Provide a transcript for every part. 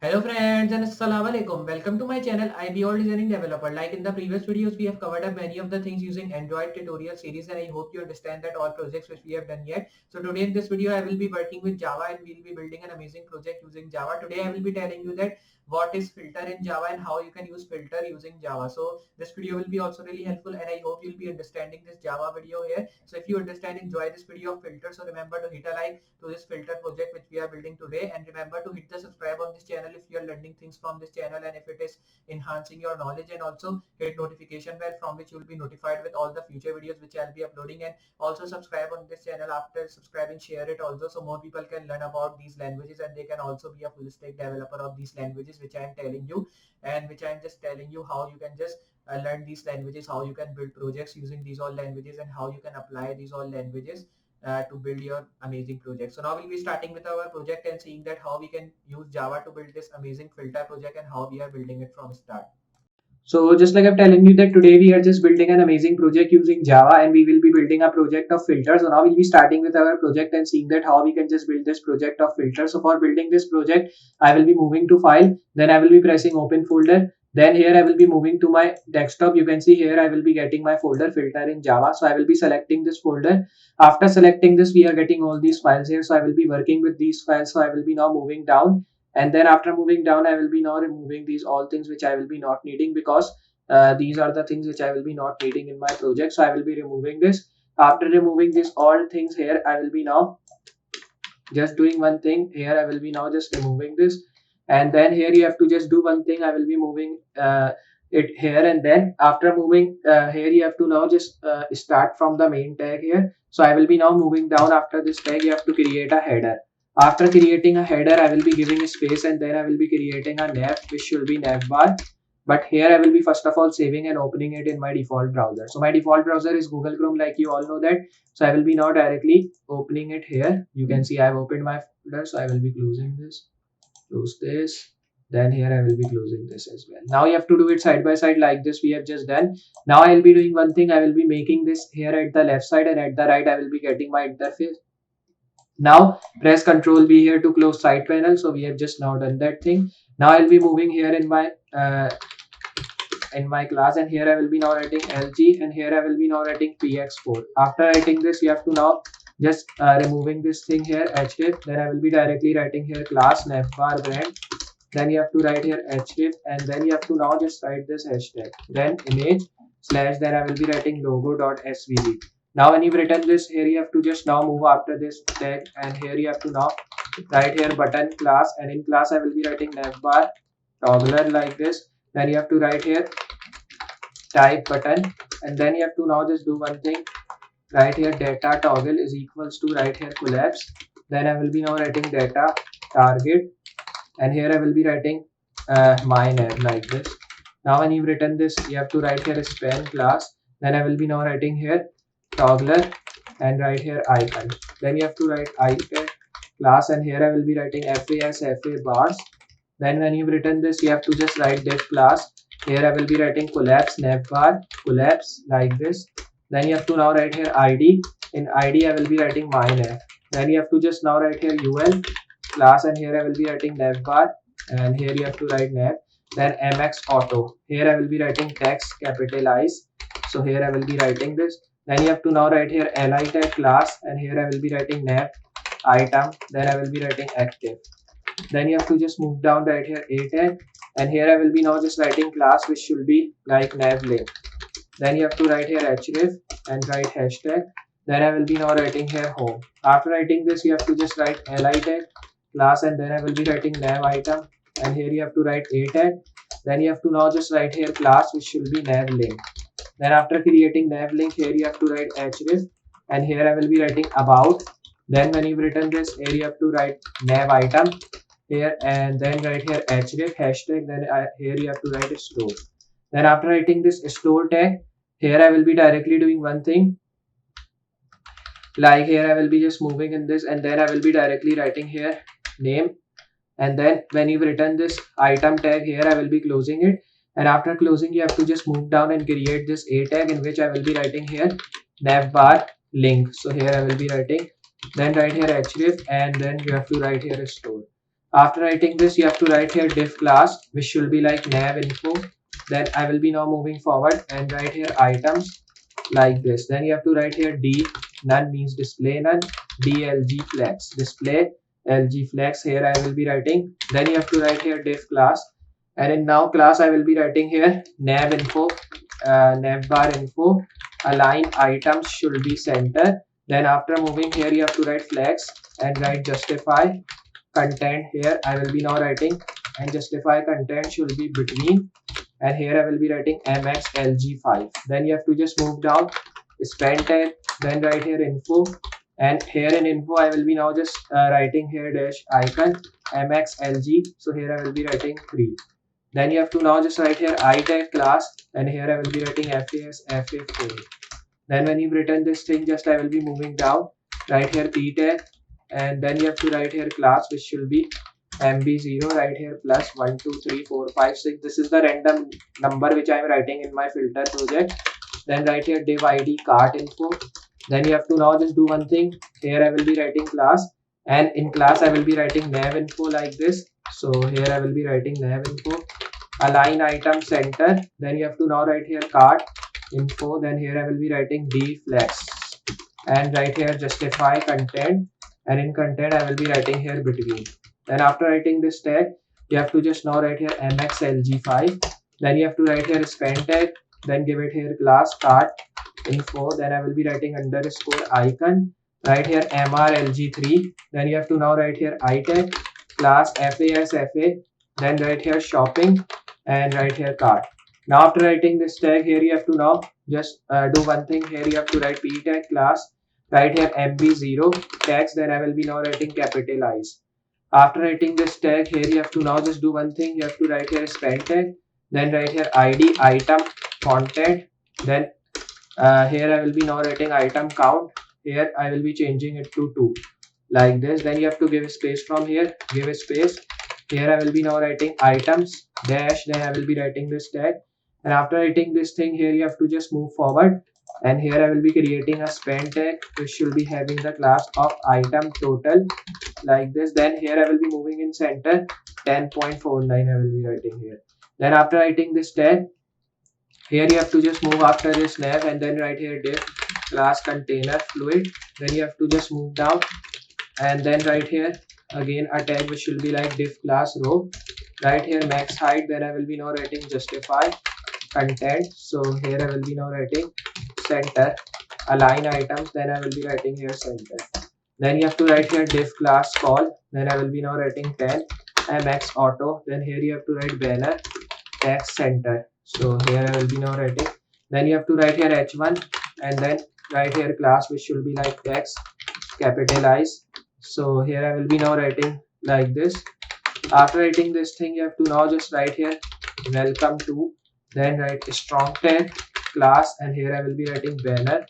Hello friends and assalamu alaikum. Welcome to my channel Iballdesigningdeveloper. Like in the previous videos, we have covered up many of the things using Android tutorial series, and I hope you understand that all projects which we have done yet. So today in this video, I will be working with Java and we will be building an amazing project using Java. Today I will be telling you that what is filter in Java and how you can use filter using Java. So this video will be also really helpful and I hope you'll be understanding this Java video here. So if you understand, enjoy this video of filter. So remember to hit a like to this filter project which we are building today, and remember to hit the subscribe on this channel if you are learning things from this channel and if it is enhancing your knowledge, and also hit notification bell from which you will be notified with all the future videos which I'll be uploading. And also subscribe on this channel. After subscribing, share it also so more people can learn about these languages and they can also be a full stack developer of these languages which I am telling you, and which I am just telling you how you can just learn these languages, how you can build projects using these all languages, and how you can apply these all languages to build your amazing project. So now we'll be starting with our project and seeing that how we can use Java to build this amazing filter project and how we are building it from start. So just like I'm telling you that today we are just building an amazing project using Java and we will be building a project of filters. So now we'll be starting with our project and seeing that how we can just build this project of filters. So for building this project, I will be moving to file, then I will be pressing open folder. Then here I will be moving to my desktop. You can see here I will be getting my folder filter in Java. So I will be selecting this folder. After selecting this, we are getting all these files here. So I will be working with these files. So I will be now moving down, and then after moving down I will be now removing these all things which I will be not needing, because these are the things which I will be not needing in my project. So I will be removing this. After removing these all things here, I will be now just doing one thing here. I will be now just removing this, and then here you have to just do one thing. I will be moving it here, and then after moving here you have to now just start from the main tag here. So I will be now moving down. After this tag you have to create a header. After creating a header, I will be giving a space, and then I will be creating a nav which should be navbar. But here I will be first of all saving and opening it in my default browser. So my default browser is Google Chrome, like you all know that. So I will be now directly opening it here. You can see I've opened my folder. So I will be closing this, close this. Then here I will be closing this as well. Now you have to do it side by side like this we have just done. Now I will be doing one thing. I will be making this here at the left side, and at the right I will be getting my interface. Now press Ctrl B here to close side panel. So we have just now done that thing. Now I'll be moving here in my class, and here I will be now writing LG, and here I will be now writing PX4. After writing this, you have to now just removing this thing here href. Then I will be directly writing here class navbar brand. Then you have to write here href, and then you have to now just write this hashtag. Then image slash, then I will be writing logo.svg. Now when you've written this, here you have to just now move after this tag, and here you have to now write here button class, and in class I will be writing navbar toggler like this. Then you have to write here type button, and then you have to now just do one thing. Write here data toggle is equals to write here collapse. Then I will be now writing data target, and here I will be writing my nav like this. Now when you've written this, you have to write here span class. Then I will be now writing here toggler and write here icon. Then you have to write icon class, and here I will be writing fa bars. Then when you've written this, you have to just write div class. Here I will be writing collapse navbar collapse like this. Then you have to now write here id. In id I will be writing my nav. Then you have to just now write here ul class, and here I will be writing navbar, and here you have to write nav. Then mx auto. Here I will be writing text capitalize. So here I will be writing this. Then you have to now write here li tag class, and here I will be writing nav item. Then I will be writing active. Then you have to just move down right here a tag, and here I will be now just writing class which should be like nav link. Then you have to write here href and write hashtag. Then I will be now writing here home. After writing this, you have to just write li tag class, and then I will be writing nav item, and here you have to write a tag. Then you have to now just write here class which should be nav link. Then after creating nav link, here you have to write href, and here I will be writing about. Then when you've written this, here you have to write nav item here, and then write here href hashtag. Then here you have to write store. Then after writing this store tag, here I will be directly doing one thing. Like here I will be just moving in this, and then I will be directly writing here name. And then when you've written this item tag, here I will be closing it. And after closing, you have to just move down and create this a tag, in which I will be writing here navbar link. So here I will be writing, then write here href, and then you have to write here store. After writing this, you have to write here div class, which should be like nav info. Then I will be now moving forward and write here items like this. Then you have to write here d none means display none, dlg flex display lg flex. Here I will be writing. Then you have to write here div class, and in now class I will be writing here nav info, nav bar info, align items should be center. Then after moving here, you have to write flex and write justify content. Here I will be now writing and justify content should be between, and here I will be writing mxlg5. Then you have to just move down, spend tag, then write here info, and here in info I will be now just writing here dash icon mxlg. So here I will be writing 3. Then you have to now just write here I tag class, and here I will be writing FAS FA4. Then when you've written this thing, just I will be moving down, write here p tag, and then you have to write here class, which should be mb0, right here plus 1 2 3 4 5 6. This is the random number which I am writing in my filter project. Then write here div id cart info. Then you have to now just do one thing. Here I will be writing class, and in class I will be writing nav info like this. So here I will be writing nav info, align item center. Then you have to now write here cart info. Then here I will be writing d flex, and right here justify content, and in content I will be writing here between. Then after writing this tag, you have to just now write here mxlg5. Then you have to write here spend tag, then give it here class cart info. Then I will be writing underscore icon, right here mrlg3. Then you have to now write here I tag class fasfa, then write here shopping and write here cart. Now after writing this tag, here you have to now just do one thing. Here you have to write p tag class, right here mb0 tags. Then I will be now writing capitalize. After writing this tag, here you have to now just do one thing. You have to write here spend tag, then write here id item content. Then here I will be now writing item count. Here I will be changing it to 2 like this. Then you have to give a space from here, give a space. Here I will be now writing items dash, then I will be writing this tag. And after writing this thing, here you have to just move forward, and here I will be creating a spend tag which should be having the class of item total like this. Then here I will be moving in center 10.49 I will be writing here. Then after writing this tag, here you have to just move after this nav, and then write here div class container fluid. Then you have to just move down, and then write here again a tag which will be like div class row, right here max height. Then I will be now writing justify content. So here I will be now writing center, align items. Then I will be writing here center. Then you have to write here div class call. Then I will be now writing 10 mx auto. Then here you have to write banner text center. So here I will be now writing. Then you have to write here h1, and then write here class which should be like text capitalize. So here I will be now writing like this. After writing this thing, you have to now just write here welcome to, then write strong tag class, and here I will be writing banner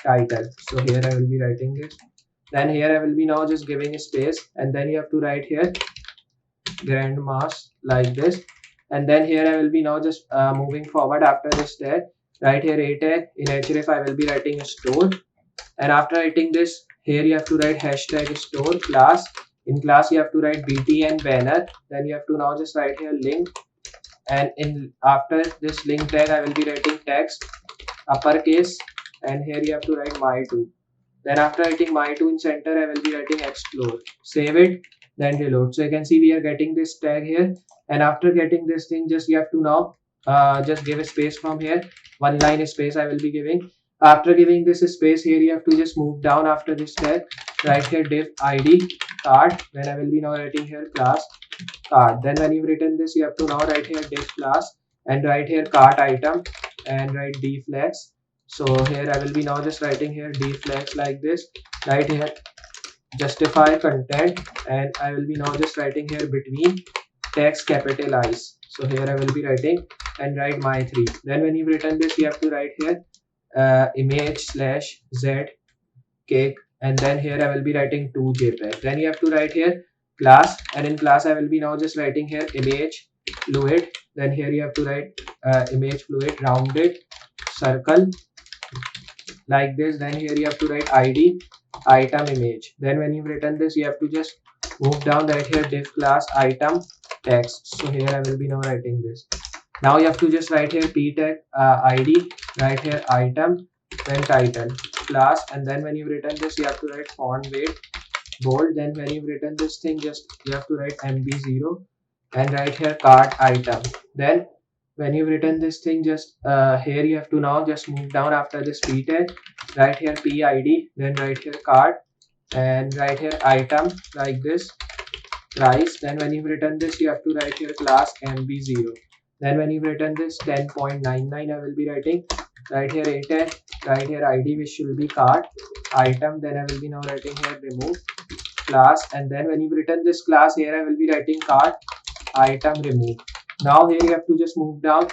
title. So here I will be writing this. Then here I will be now just giving a space, and then you have to write here grandmas like this. And then here I will be now just moving forward after this tag, right here a tag. In href I will be writing a store, and after writing this, here you have to write hashtag store class. In class you have to write btn banner. Then you have to now just write here link, and in after this link tag I will be writing text uppercase, and here you have to write my2. Then after writing my2 in center, I will be writing explore. Save it, then reload. So you can see we are getting this tag here, and after getting this thing, just you have to now just give a space from here. One line space I will be giving. After giving this space, here you have to just move down after this tag. Write here div id cart. Then I will be now writing here class cart. Then when you've written this, you have to now write here div class and write here cart item and write d flex. So here I will be now just writing here d flex like this. Right here justify content, and I will be now just writing here between text capitalize. So here I will be writing and write my3. Then when you've written this, you have to write here image/z cake, and then here I will be writing 2 jpeg. Then you have to write here class, and in class I will be now just writing here image fluid. Then here you have to write image fluid rounded circle like this. Then here you have to write id item image. Then when you've written this, you have to just move down, right here div class item text. So here I will be now writing this. Now you have to just write here p tag id, right here item, then title class, and then when you've written this you have to write font weight bold. Then when you've written this thing, just you have to write mb0 and write here cart item. Then when you've written this thing, just here you have to now just move down after this p tag, write here pid, then write here cart and write here item like this price. Then when you've written this you have to write here class mb0. Then when you've written this 10.99 I will be writing, right here a tag, right here id which will be cart item. Then I will be now writing here remove class, and then when you've written this class, here I will be writing cart item remove. Now here you have to just move down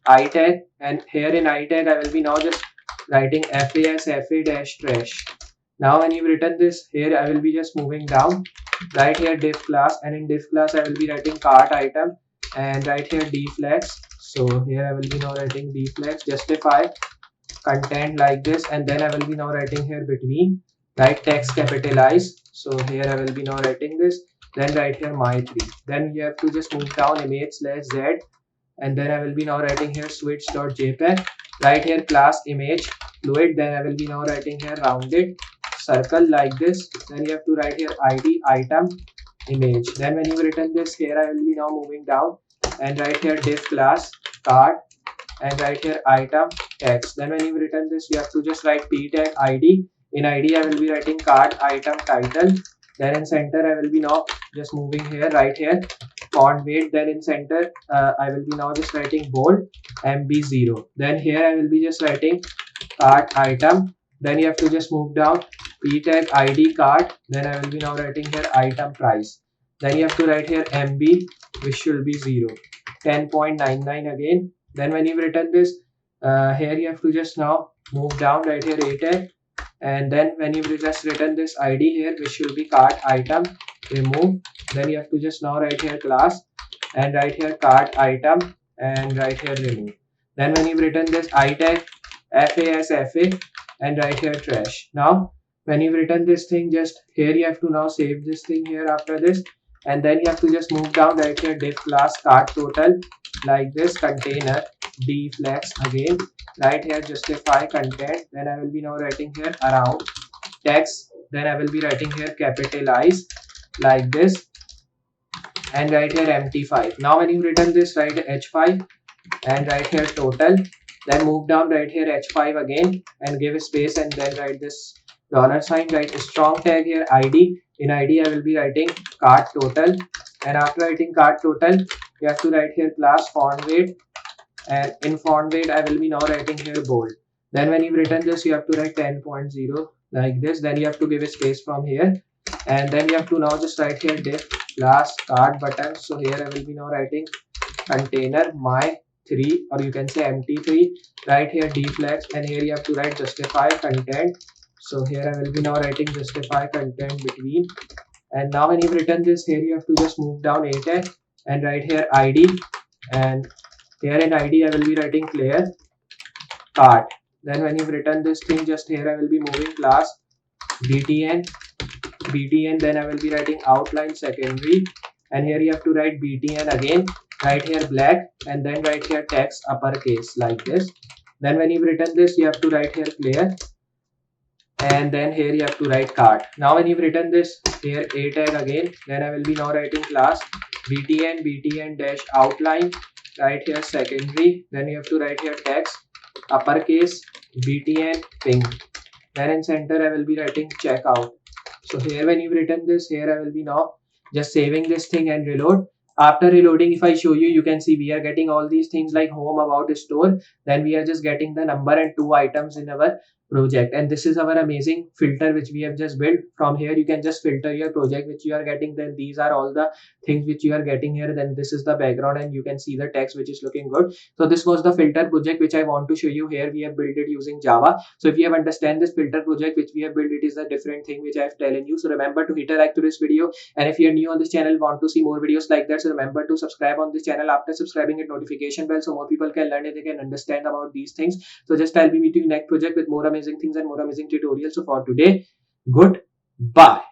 I tag, and here in I tag I will be now just writing fa dash trash. Now when you've written this, here I will be just moving down, right here div class, and in div class I will be writing cart item and right here deflex. So here I will be now writing deflex, justify content like this, and then I will be now writing here between, right text capitalize. So here I will be now writing this, then right here my3. Then you have to just move down image slash z, and then I will be now writing here switch.jpg, right here class image fluid. Then I will be now writing here rounded circle like this. Then you have to write here id item image. Then when you've written this, here I will be now moving down and write here div class card and write here item text. Then when you've written this, you have to just write p tag id. In id I will be writing card item title. Then in center I will be now just moving here, right here font weight. Then in center I will be now just writing bold mb0. Then here I will be just writing cart item. Then you have to just move down p tag id cart. Then I will be now writing here item price. Then you have to write here mb which should be 0, 10.99 again. Then when you've written this, here you have to just now move down, right here a tag, and then when you've just written this id here which will be cart item remove. Then you have to just now write here class and write here cart item and write here remove. Then when you've written this I tag fa and write here trash. Now when you've written this thing, just here you have to now save this thing here after this, and then you have to just move down, right here div class cart total like this, container deflex again, right here justify content. Then I will be now writing here around text. Then I will be writing here capitalize like this and right here mt5. Now when you've written this, write h5 and right here total. Then move down, right here h5 again and give a space, and then write this $sign, write a strong tag here id. In id I will be writing cart total, and after writing cart total you have to write here class font weight, and in font weight I will be now writing here bold. Then when you've written this, you have to write 10.0 like this. Then you have to give a space from here, and then you have to now just write here div class cart button. So here I will be now writing container my3, or you can say mt3, right here deflex, and here you have to write justify content. So here I will be now writing justify content between, and now when you've written this, here you have to just move down a tag and write here id, and here in id I will be writing clear cart. Then when you've written this thing, just here I will be moving class btn, then I will be writing outline secondary, and here you have to write btn again, right here black, and then write here text uppercase like this. Then when you've written this, you have to write here clear, and then here you have to write cart. Now when you've written this, here a tag again, then I will be now writing class btn dash outline, right here secondary. Then you have to write here text uppercase btn ping. Then in center I will be writing checkout. So here when you've written this, here I will be now just saving this thing and reload. After reloading, if I show you, you can see we are getting all these things like home, about, store. Then we are just getting the number and 2 items in our project, and this is our amazing filter which we have just built. From here you can just filter your project which you are getting. Then these are all the things which you are getting here. Then this is the background, and you can see the text which is looking good. So this was the filter project which I want to show you. Here we have built it using Java. So if you have understand this filter project which we have built, it is a different thing which I have telling you. So remember to hit a like to this video, and if you are new on this channel, want to see more videos like that, so remember to subscribe on this channel. After subscribing, hit notification bell so more people can learn and they can understand about these things. So just I'll be meeting you next project with more amazing things and more amazing tutorials. So for today, goodbye.